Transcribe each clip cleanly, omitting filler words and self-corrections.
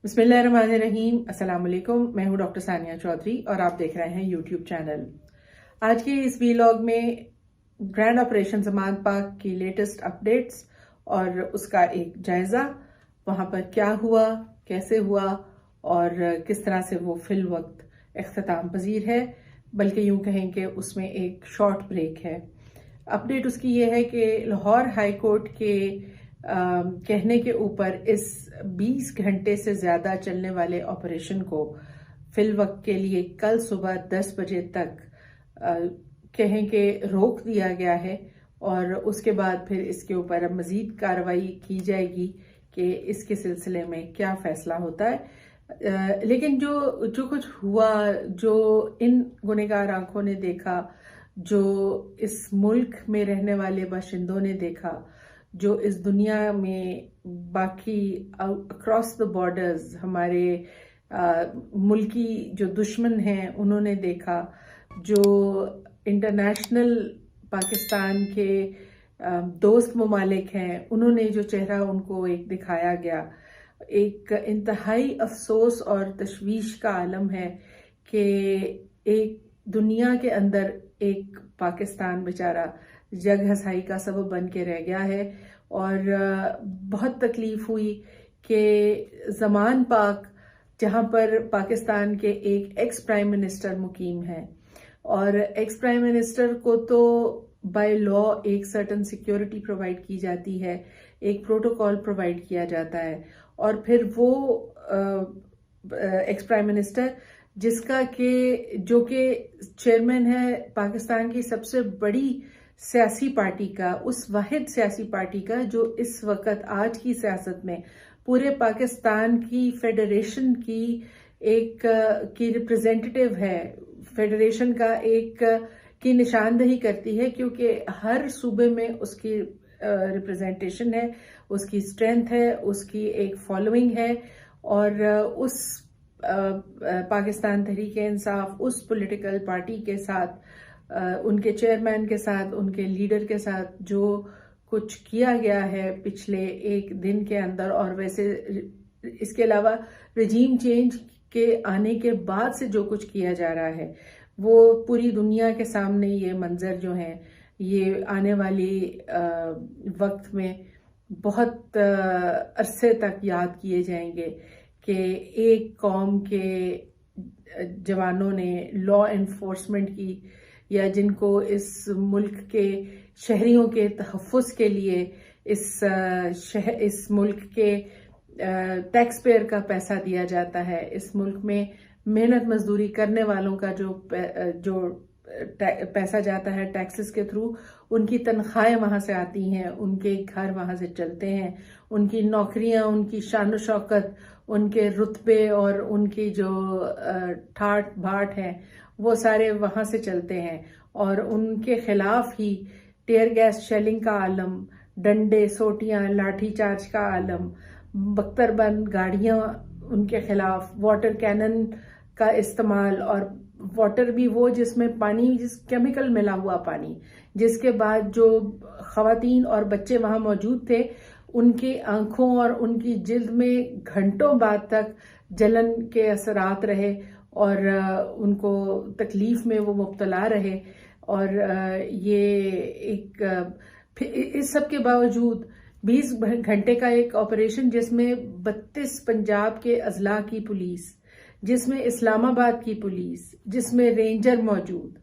बिस्मिल्लाहिर्रहमानिर्रहीम। अस्सलाम वालेकुम। मैं हूं डॉक्टर सानिया चौधरी और आप देख रहे हैं यूट्यूब चैनल। आज के इस वीलॉग में ग्रैंड ऑपरेशन ज़मान पाक की लेटेस्ट अपडेट्स और उसका एक जायज़ा, वहां पर क्या हुआ, कैसे हुआ और किस तरह से वो फिल वक्त इख्तिताम पजीर है, बल्कि यूं कहें कि उसमें एक शॉर्ट ब्रेक है। अपडेट उसकी ये है कि लाहौर हाई कोर्ट के कहने के ऊपर इस 20 घंटे से ज़्यादा चलने वाले ऑपरेशन को फिल वक्त के लिए कल सुबह 10 बजे तक कहें कि रोक दिया गया है और उसके बाद फिर इसके ऊपर अब मज़ीद कार्रवाई की जाएगी कि इसके सिलसिले में क्या फ़ैसला होता है। लेकिन जो जो कुछ हुआ, जो इन गुनहगार आंखों ने देखा, जो इस मुल्क में रहने वाले बाशिंदों ने देखा, जो इस दुनिया में बाकी अक्रॉस द बॉर्डर्स हमारे मुल्की जो दुश्मन हैं उन्होंने देखा, जो इंटरनेशनल पाकिस्तान के दोस्त ममालिक हैं उन्होंने जो चेहरा उनको एक दिखाया गया, एक इंतहाई अफसोस और तशवीश का आलम है कि एक दुनिया के अंदर एक पाकिस्तान बेचारा जग हसाई का सबब बन के रह गया है। और बहुत तकलीफ हुई कि ज़मान पाक, जहां पर पाकिस्तान के एक एक्स प्राइम मिनिस्टर मुकीम हैं और एक्स प्राइम मिनिस्टर को तो बाय लॉ एक सर्टन सिक्योरिटी प्रोवाइड की जाती है, एक प्रोटोकॉल प्रोवाइड किया जाता है, और फिर वो एक्स प्राइम मिनिस्टर जिसका के जो कि चेयरमैन है पाकिस्तान की सबसे बड़ी सियासी पार्टी का, उस वाहिद सियासी पार्टी का जो इस वक्त आज की सियासत में पूरे पाकिस्तान की फेडरेशन की एक की रिप्रेजेंटेटिव है, फेडरेशन का एक की निशानदही करती है, क्योंकि हर सूबे में उसकी रिप्रेजेंटेशन है, उसकी स्ट्रेंथ है, उसकी एक फॉलोइंग है। और उस पाकिस्तान तहरीक इंसाफ, उस पॉलिटिकल पार्टी के साथ, उनके चेयरमैन के साथ, उनके लीडर के साथ जो कुछ किया गया है पिछले एक दिन के अंदर, और वैसे इसके अलावा रजीम चेंज के आने के बाद से जो कुछ किया जा रहा है, वो पूरी दुनिया के सामने ये मंजर जो हैं ये आने वाली वक्त में बहुत अरसे तक याद किए जाएंगे कि एक कौम के जवानों ने, लॉ एनफोर्समेंट की, या जिनको इस मुल्क के शहरियों के तहफ़्फ़ुज़ के लिए इस मुल्क के टैक्स पेयर का पैसा दिया जाता है, इस मुल्क में मेहनत मजदूरी करने वालों का जो पैसा जाता है टैक्सेस के थ्रू, उनकी तनख्वाहें वहां से आती हैं, उनके घर वहां से चलते हैं, उनकी नौकरियां, उनकी शान शौकत, उनके रुतबे और उनकी जो ठाट बाट है वो सारे वहां से चलते हैं। और उनके खिलाफ ही टेयर गैस शेलिंग का आलम, डंडे, सोटियां, लाठी चार्ज का आलम, बख्तरबंद गाड़ियां उनके खिलाफ, वाटर कैनन का इस्तेमाल, और वाटर भी वो जिसमें पानी, जिस केमिकल मिला हुआ पानी, जिसके बाद जो खवातीन और बच्चे वहां मौजूद थे उनकी आंखों और उनकी जिल्द में घंटों बाद तक जलन के असरात रहे और उनको तकलीफ में वो मुब्तला रहे। और ये एक इस सब के बावजूद 20 घंटे का एक ऑपरेशन जिसमें 32 पंजाब के अजला की पुलिस, जिसमें इस्लामाबाद की पुलिस, जिसमें रेंजर मौजूद,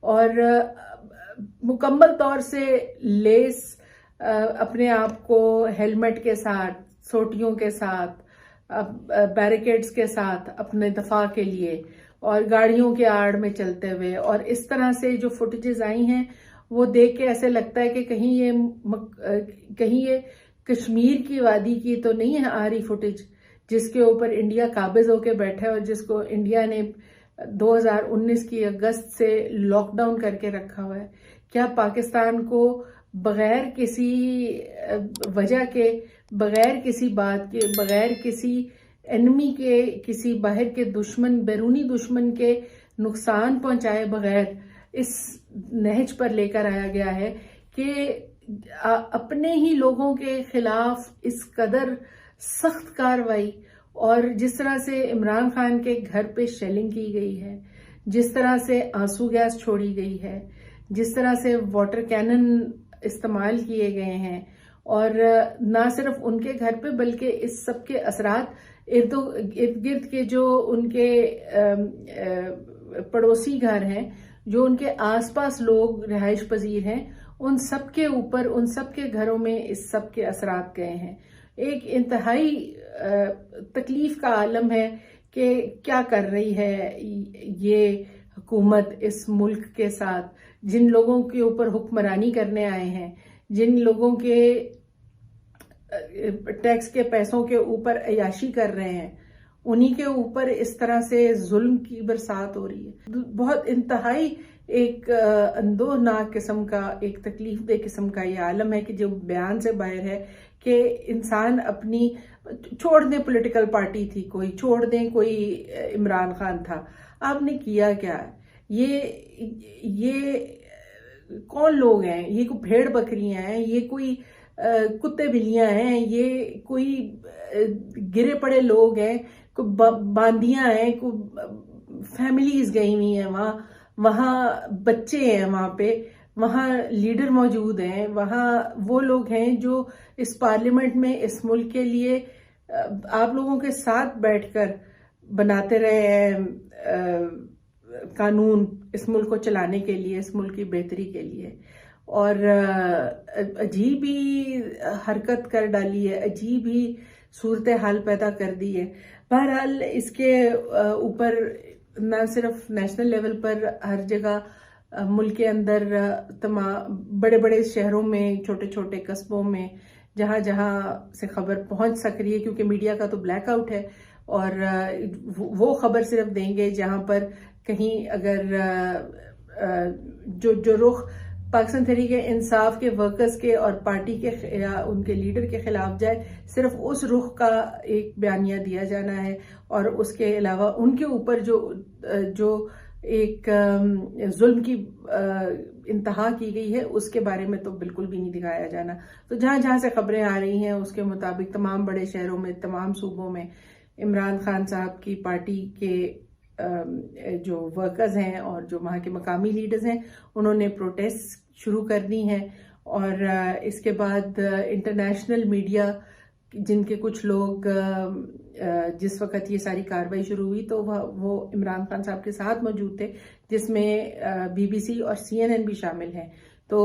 और मुकम्मल तौर से लेस अपने आप को हेलमेट के साथ, सोटियों के साथ, बैरिकेड्स के साथ अपने दफा के लिए, और गाड़ियों के आड़ में चलते हुए, और इस तरह से जो फुटेजेस आई हैं वो देख के ऐसे लगता है कि कहीं ये कश्मीर की वादी की तो नहीं है आ रही फुटेज, जिसके ऊपर इंडिया काबिज होके बैठा है और जिसको इंडिया ने 2019 की अगस्त से लॉकडाउन करके रखा हुआ है। क्या पाकिस्तान को बगैर किसी वजह के, बगैर किसी बात के, बगैर किसी एनिमी के, किसी बाहर के दुश्मन, बैरूनी दुश्मन के नुकसान पहुंचाए बगैर इस नहज पर लेकर आया गया है कि अपने ही लोगों के खिलाफ इस कदर सख्त कार्रवाई और जिस तरह से इमरान खान के घर पे शेलिंग की गई है, जिस तरह से आंसू गैस छोड़ी गई है, जिस तरह से वाटर कैनन इस्तेमाल किए गए हैं, और ना सिर्फ उनके घर पे बल्कि इस सब के असरात इर्द गिर्द के जो उनके पड़ोसी घर हैं, जो उनके आसपास लोग रिहाइश पजीर हैं, उन सब के ऊपर, उन सब के घरों में इस सब के असरात गए हैं। एक इंतहाई तकलीफ का आलम है कि क्या कर रही है ये हुकूमत इस मुल्क के साथ, जिन लोगों के ऊपर हुक्मरानी करने आए हैं, जिन लोगों के टैक्स के पैसों के ऊपर अयाशी कर रहे हैं, उन्हीं के ऊपर इस तरह से जुल्म की बरसात हो रही है। बहुत इंतहाई एक अंदोहनाक किस्म का, एक तकलीफ दे किस्म का ये आलम है कि जो बयान से बाहर है कि इंसान अपनी, छोड़ दें पॉलिटिकल पार्टी थी कोई, छोड़ दें कोई इमरान खान था, आपने किया क्या? ये कौन लोग हैं? ये कोई भेड़ बकरियां हैं? ये कोई कुत्ते बिल्लियां हैं? ये कोई गिरे पड़े लोग हैं? कोई बांदियां हैं? कोई फैमिलीज गई हुई हैं वहां बच्चे हैं वहां पे, वहां लीडर मौजूद हैं, वहां वो लोग हैं जो इस पार्लियामेंट में इस मुल्क के लिए आप लोगों के साथ बैठकर बनाते रहे हैं कानून इस मुल्क को चलाने के लिए, इस मुल्क की बेहतरी के लिए। और अजीब ही हरकत कर डाली है, अजीब ही सूरत हाल पैदा कर दी है। बहरहाल इसके ऊपर न सिर्फ नेशनल लेवल पर, हर जगह मुल्क के अंदर तमाम बड़े बड़े शहरों में, छोटे छोटे कस्बों में, जहां जहां से खबर पहुंच सक रही है, क्योंकि मीडिया का तो ब्लैकआउट है, और वो खबर सिर्फ देंगे जहां पर कहीं अगर जो रुख पाकिस्तान तहरीक इंसाफ के वर्कर्स के और पार्टी के या उनके लीडर के खिलाफ जाए, सिर्फ उस रुख का एक बयानिया दिया जाना है, और उसके अलावा उनके ऊपर जो एक जुल्म की इंतहा की गई है उसके बारे में तो बिल्कुल भी नहीं दिखाया जाना। तो जहां जहां से खबरें आ रही हैं उसके मुताबिक तमाम बड़े शहरों में, तमाम सूबों में इमरान खान साहब की पार्टी के जो वर्कर्स हैं और जो वहाँ के मकामी लीडर्स हैं, उन्होंने प्रोटेस्ट शुरू कर दी हैं। और इसके बाद इंटरनेशनल मीडिया, जिनके कुछ लोग जिस वक्त ये सारी कार्रवाई शुरू हुई तो वो इमरान खान साहब के साथ मौजूद थे, जिसमें BBC और CNN भी शामिल हैं। तो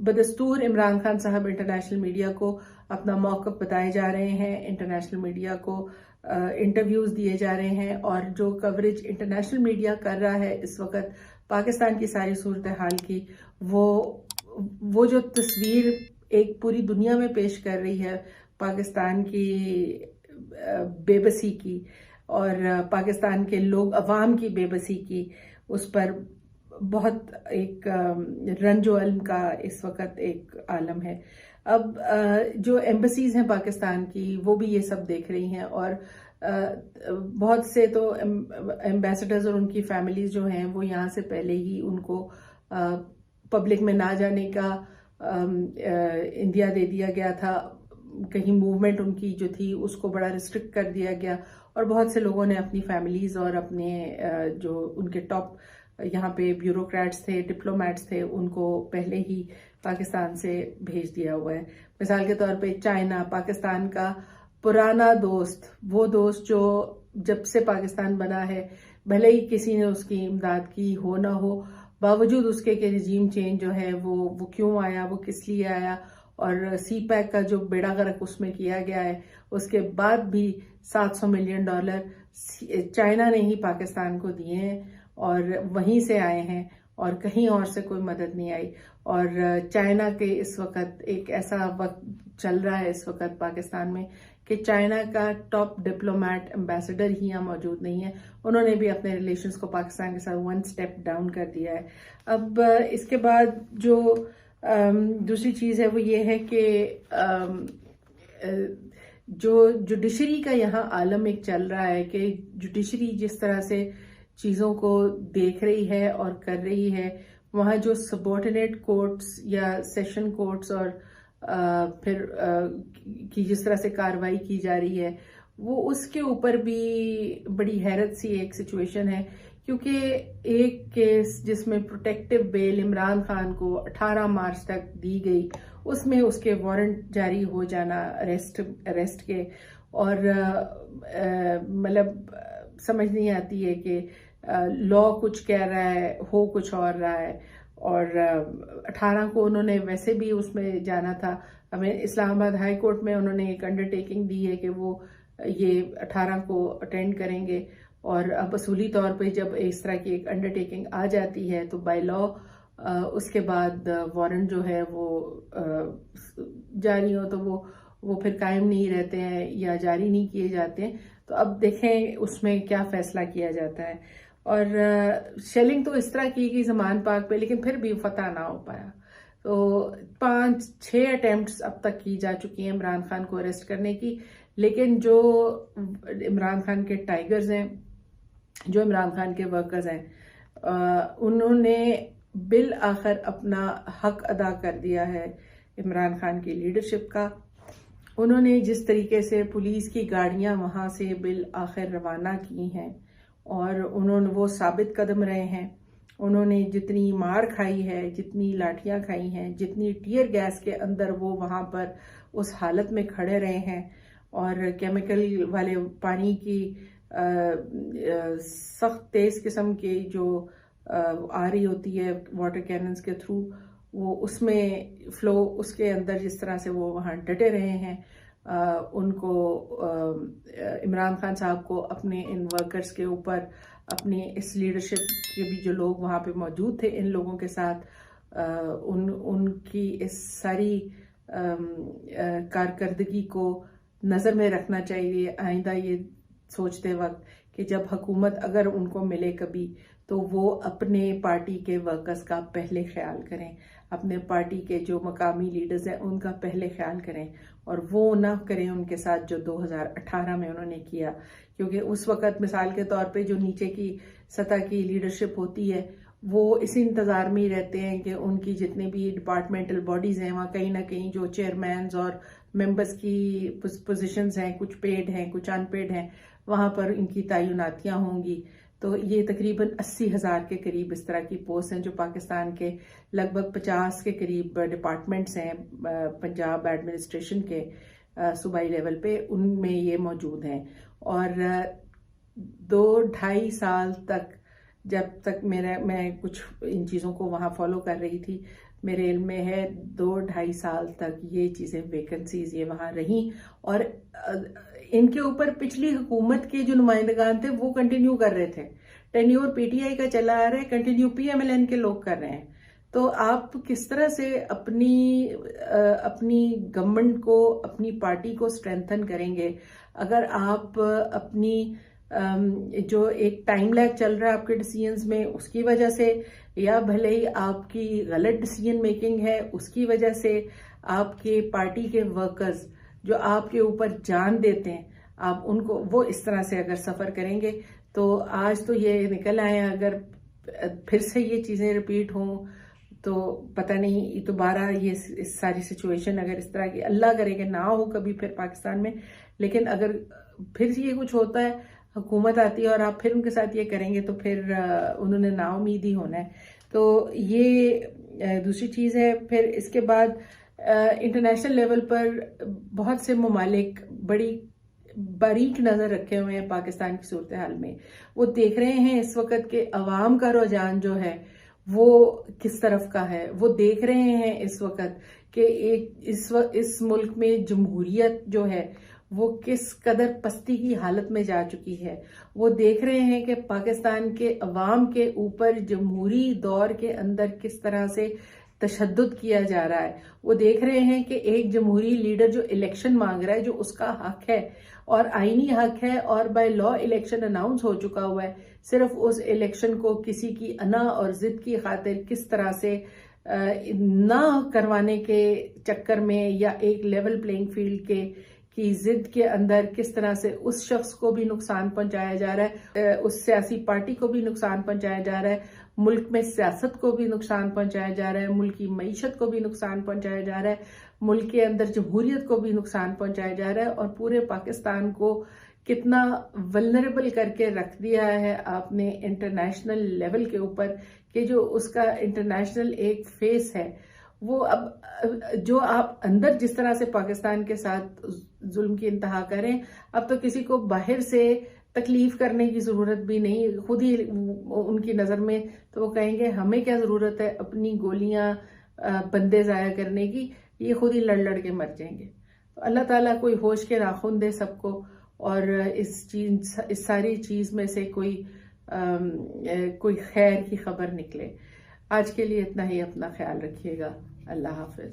बदस्तूर इमरान खान साहब इंटरनेशनल मीडिया को अपना मौक़िफ़ बताए जा रहे हैं, इंटरनेशनल मीडिया को इंटरव्यूज दिए जा रहे हैं, और जो कवरेज इंटरनेशनल मीडिया कर रहा है इस वक्त पाकिस्तान की सारी सूरत हाल की, वो जो तस्वीर एक पूरी दुनिया में पेश कर रही है पाकिस्तान की बेबसी की और पाकिस्तान के लोग अवाम की बेबसी की, उस पर बहुत एक रंजो अलम का इस वक्त एक आलम है। अब जो एम्बसीज हैं पाकिस्तान की, वो भी ये सब देख रही हैं, और बहुत से तो एम्बेसडर्स और उनकी फैमिलीज जो हैं वो यहाँ से पहले ही उनको पब्लिक में ना जाने का इंदिया दे दिया गया था। कहीं मूवमेंट उनकी जो थी उसको बड़ा रिस्ट्रिक्ट कर दिया गया, और बहुत से लोगों ने अपनी फैमिलीज और अपने जो उनके टॉप यहाँ पे ब्यूरोक्रेट्स थे, डिप्लोमेट्स थे, उनको पहले ही पाकिस्तान से भेज दिया हुआ है। मिसाल के तौर पे चाइना, पाकिस्तान का पुराना दोस्त, वो दोस्त जो जब से पाकिस्तान बना है, भले ही किसी ने उसकी इमदाद की हो ना हो, बावजूद उसके कि रिजीम चेंज जो है वो क्यों आया, वो किस लिए आया, और CPEC का जो बेड़ा गर्क उसमें किया गया है, उसके बाद भी $700 मिलियन चाइना ने ही पाकिस्तान को दिए हैं, और वहीं से आए हैं, और कहीं और से कोई मदद नहीं आई। और चाइना के इस वक्त एक ऐसा वक्त चल रहा है इस वक्त पाकिस्तान में कि चाइना का टॉप डिप्लोमेट, एम्बेसडर ही यहाँ मौजूद नहीं है। उन्होंने भी अपने रिलेशंस को पाकिस्तान के साथ 1 स्टेप डाउन कर दिया है। अब इसके बाद जो दूसरी चीज़ है वो ये है कि जो जुडिशरी का यहाँ आलम एक चल रहा है कि जुडिशरी जिस तरह से चीज़ों को देख रही है और कर रही है, वहाँ जो सबॉर्डिनेट कोर्ट्स या सेशन कोर्ट्स और फिर की जिस तरह से कार्रवाई की जा रही है, वो उसके ऊपर भी बड़ी हैरत सी एक सिचुएशन है, क्योंकि एक केस जिसमें प्रोटेक्टिव बेल इमरान खान को 18 मार्च तक दी गई, उसमें उसके वारंट जारी हो जाना अरेस्ट के, और मतलब समझ नहीं आती है कि लॉ कुछ कह रहा है, हो कुछ और रहा है। और 18 को उन्होंने वैसे भी उसमें जाना था, हमें इस्लामाबाद हाई कोर्ट में उन्होंने एक अंडरटेकिंग दी है कि वो ये 18 को अटेंड करेंगे। और अब असूली तौर पे जब इस तरह की एक अंडरटेकिंग आ जाती है तो बाय लॉ उसके बाद वारंट जो है वो जारी हो तो वो फिर कायम नहीं रहते हैं या जारी नहीं किए जाते हैं। तो अब देखें उसमें क्या फैसला किया जाता है। और शेलिंग तो इस तरह की गई ज़मान पाक पे, लेकिन फिर भी फतह ना हो पाया। तो 5-6 अटेम्प्ट्स अब तक की जा चुकी हैं इमरान खान को अरेस्ट करने की, लेकिन जो इमरान खान के टाइगर्स हैं, जो इमरान खान के वर्कर्स हैं, उन्होंने बिल आखिर अपना हक अदा कर दिया है इमरान खान की लीडरशिप का। उन्होंने जिस तरीके से पुलिस की गाड़ियां वहां से बिल आखिर रवाना की हैं और उन्होंने वो साबित कदम रहे हैं। उन्होंने जितनी मार खाई है, जितनी लाठियां खाई हैं, जितनी टीयर गैस के अंदर वो वहां पर उस हालत में खड़े रहे हैं, और केमिकल वाले पानी की सख्त तेज किस्म की जो आ रही होती है वाटर कैनन्स के थ्रू, वो उसमें फ्लो, उसके अंदर जिस तरह से वो वहाँ डटे रहे हैं, उनको इमरान खान साहब को अपने इन वर्कर्स के ऊपर, अपनी इस लीडरशिप के भी जो लोग वहाँ पे मौजूद थे इन लोगों के साथ, उनकी इस सारी कारकर्दगी को नज़र में रखना चाहिए आइंदा, ये सोचते वक्त कि जब हुकूमत अगर उनको मिले कभी, तो वो अपने पार्टी के वर्कर्स का पहले ख्याल करें, अपने पार्टी के जो मकामी लीडर्स हैं उनका पहले ख्याल करें, और वो ना करें उनके साथ जो 2018 में उन्होंने किया। क्योंकि उस वक्त मिसाल के तौर पे जो नीचे की सतह की लीडरशिप होती है वो इसी इंतज़ार में ही रहते हैं कि उनकी जितने भी डिपार्टमेंटल बॉडीज़ हैं वहाँ कहीं ना कहीं जो चेयरमैन्स और मेंबर्स की पोजीशंस हैं, कुछ पेड हैं कुछ अनपेड हैं, वहाँ पर इनकी तैनातियाँ होंगी। तो ये तकरीबन 80,000 के करीब इस तरह की पोस्ट हैं जो पाकिस्तान के लगभग 50 के करीब डिपार्टमेंट्स हैं पंजाब एडमिनिस्ट्रेशन के सूबाई लेवल पे, उनमें ये मौजूद हैं। और 2-2.5 साल तक जब तक मैं कुछ इन चीज़ों को वहाँ फॉलो कर रही थी, मेरे इल्म में है 2-2.5 साल तक ये चीज़ें वैकेंसीज ये वहाँ रहीं, और इनके ऊपर पिछली हुकूमत के जो नुमाइंदगान थे वो कंटिन्यू कर रहे थे। टेन्योर पीटीआई का चला आ रहा है, कंटिन्यू पीएमएलएन के लोग कर रहे हैं। तो आप किस तरह से अपनी गवर्नमेंट को, अपनी पार्टी को स्ट्रेंथन करेंगे अगर आप अपनी जो एक टाइम लैग चल रहा है आपके डिसीजंस में उसकी वजह से, या भले ही आपकी गलत डिसीजन मेकिंग है उसकी वजह से, आपके पार्टी के वर्कर्स जो आपके ऊपर जान देते हैं, आप उनको वो इस तरह से अगर सफ़र करेंगे, तो आज तो ये निकल आए, अगर फिर से ये चीज़ें रिपीट हों तो पता नहीं दोबारा ये इस सारी सिचुएशन अगर इस तरह की, अल्लाह करे कि ना हो कभी फिर पाकिस्तान में, लेकिन अगर फिर ये कुछ होता है, हुकूमत आती है और आप फिर उनके साथ ये करेंगे, तो फिर उन्होंने नाउमीद ही होना है। तो ये दूसरी चीज़ है। फिर इसके बाद इंटरनेशनल लेवल पर बहुत से ममालिक बड़ी बारीक नज़र रखे हुए हैं पाकिस्तान की सूरत हाल में। वो देख रहे हैं इस वक्त के अवाम का रुझान जो है वो किस तरफ का है। वो देख रहे हैं इस वक्त कि इस मुल्क में जमहूरियत जो है वो किस कदर पस्ती की हालत में जा चुकी है। वो देख रहे हैं कि पाकिस्तान के अवाम के ऊपर जमहूरी दौर के अंदर किस तरह से तशद्दुद किया जा रहा है। वो देख रहे हैं कि एक जमहूरी लीडर जो इलेक्शन मांग रहा है, जो उसका हक है और आईनी हक है और बाय लॉ इलेक्शन अनाउंस हो चुका हुआ है, सिर्फ उस इलेक्शन को किसी की अना और जिद की खातिर किस तरह से ना करवाने के चक्कर में या एक लेवल प्लेइंग फील्ड की जिद के अंदर किस तरह से उस शख्स को भी नुकसान पहुंचाया जा रहा है, उस सियासी पार्टी को भी नुकसान पहुंचाया जा रहा है, मुल्क में सियासत को भी नुकसान पहुंचाया जा रहा है, मुल्क की मईशत को भी नुकसान पहुंचाया जा रहा है, मुल्क के अंदर जमहूरियत को भी नुकसान पहुंचाया जा रहा है, और पूरे पाकिस्तान को कितना वल्नरेबल करके रख दिया है आपने इंटरनेशनल लेवल के ऊपर कि जो उसका इंटरनेशनल एक फेस है वो अब जो आप अंदर जिस तरह से पाकिस्तान के साथ जुल्म की इंतहा करें, अब तो किसी को बाहर से तकलीफ करने की जरूरत भी नहीं, खुद ही उनकी नजर में तो वो कहेंगे हमें क्या जरूरत है अपनी गोलियां बंदे जाया करने की, ये खुद ही लड़ लड़ के मर जाएंगे। तो अल्लाह ताला कोई होश के नाखून दे सबको, और इस सारी चीज में से कोई खैर की खबर निकले। आज के लिए इतना ही, अपना ख्याल रखिएगा। अल्लाह हाफिज।